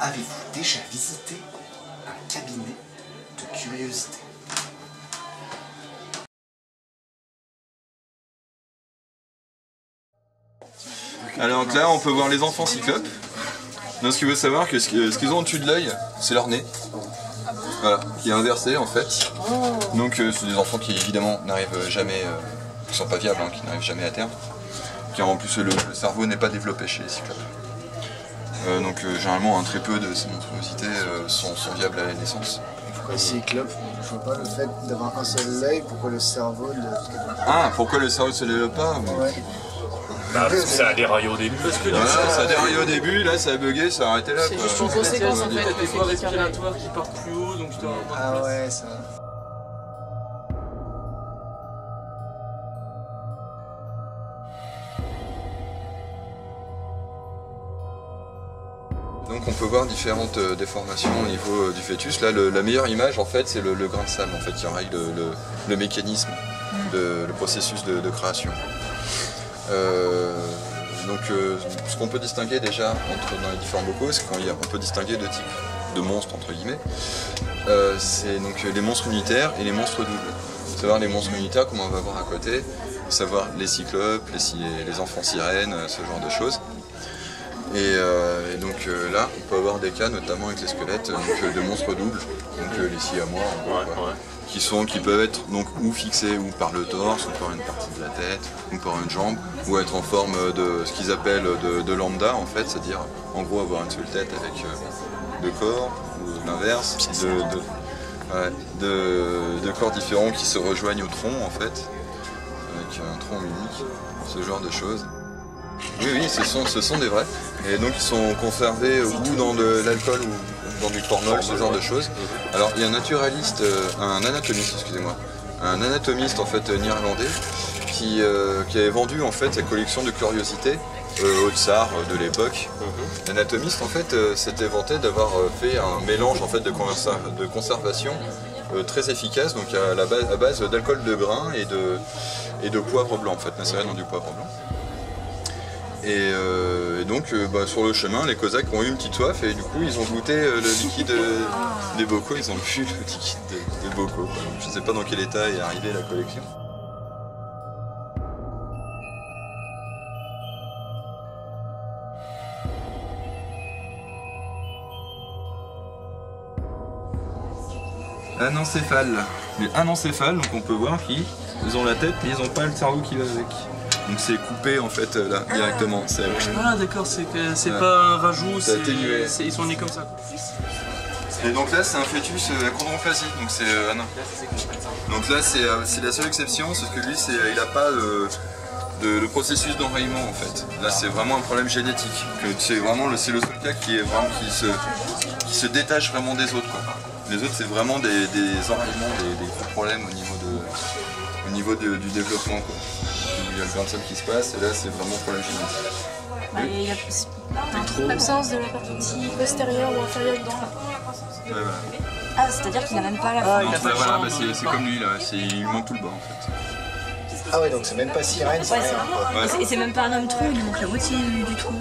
Avez-vous déjà visité un cabinet de curiosité? Alors là, on peut voir les enfants cyclopes. Donc ce qu'il faut savoir, que ce qu'ils ont au-dessus de l'œil, c'est leur nez. Voilà, qui est inversé en fait. Donc c'est des enfants qui évidemment n'arrivent jamais, qui sont pas viables, hein, qui n'arrivent jamais à terme. Car en plus le cerveau n'est pas développé chez les cyclopes. Donc généralement très peu de ces monstruosités sont viables à la naissance. Pourquoi cyclope? Je vois pas le fait d'avoir un seul œil, pourquoi le cerveau ne... Ah, pourquoi le cerveau ne se développe pas? Ouais. Bah, parce que ça a déraillé au début. Parce que voilà, ça a déraillé au début, là ça a bugué, ça a arrêté là. C'est juste une conséquence en fait. T'as des voies respiratoires qui partent plus haut, donc je te rends Ah ouais, ça... Donc on peut voir différentes déformations au niveau du fœtus. Là la meilleure image en fait c'est le grain de sable en fait, qui règle le mécanisme, le processus de création. Ce qu'on peut distinguer déjà dans les différents bocaux, c'est qu'on peut distinguer deux types de monstres entre guillemets. C'est donc les monstres unitaires et les monstres doubles. Savoir les monstres unitaires comme on va voir à côté, savoir les cyclopes, les enfants sirènes, ce genre de choses. Et donc là, on peut avoir des cas, notamment avec les squelettes de monstres doubles, donc les siamois, qui peuvent être donc ou fixés ou par le torse, ou par une partie de la tête, ou par une jambe, ou être en forme de ce qu'ils appellent de lambda en fait, c'est-à-dire en gros avoir une seule tête avec deux corps, ou l'inverse, de corps différents qui se rejoignent au tronc en fait, avec un tronc unique, ce genre de choses. Oui, ce sont des vrais. Et donc ils sont conservés ou dans de l'alcool ou dans du formol, ce genre de choses. Alors il y a un anatomiste en fait néerlandais qui avait vendu en fait sa collection de curiosités au tsar de l'époque. L'anatomiste en fait s'était vanté d'avoir fait un mélange en fait de conservation très efficace, donc à base d'alcool de grain et de poivre blanc en fait, macéré dans du poivre blanc. Et donc sur le chemin, les Cosaques ont eu une petite soif et du coup ils ont goûté le liquide des bocaux, ils ont bu le liquide des bocaux. Je ne sais pas dans quel état est arrivée la collection. Anencéphales. Les anencéphales, donc on peut voir qu'ils ont la tête mais ils n'ont pas le cerveau qui va avec. Donc c'est coupé en fait là directement. Ah d'accord, c'est pas un rajout, ils sont nés comme ça. Et donc là c'est un fœtus achondrophasie, donc c'est anin. Donc là c'est la seule exception, c'est que lui il n'a pas de processus d'enrayement en fait. Là c'est vraiment un problème génétique. C'est le seul cas qui se détache vraiment des autres, quoi. Les autres c'est vraiment des enrayements, des gros problèmes au niveau du développement, quoi. Il y a le grain de sable qui se passe et là c'est vraiment problème génétique. Il y a l'absence de la partie postérieure ou inférieure dedans. Ouais, voilà. Ah, c'est-à-dire qu'il n'a même pas la forme. Voilà, c'est comme lui là, il manque tout le bas en fait. Ah ouais, donc c'est même pas sirène, c'est rien. Et c'est même pas un homme trou, il manque la moitié du trou.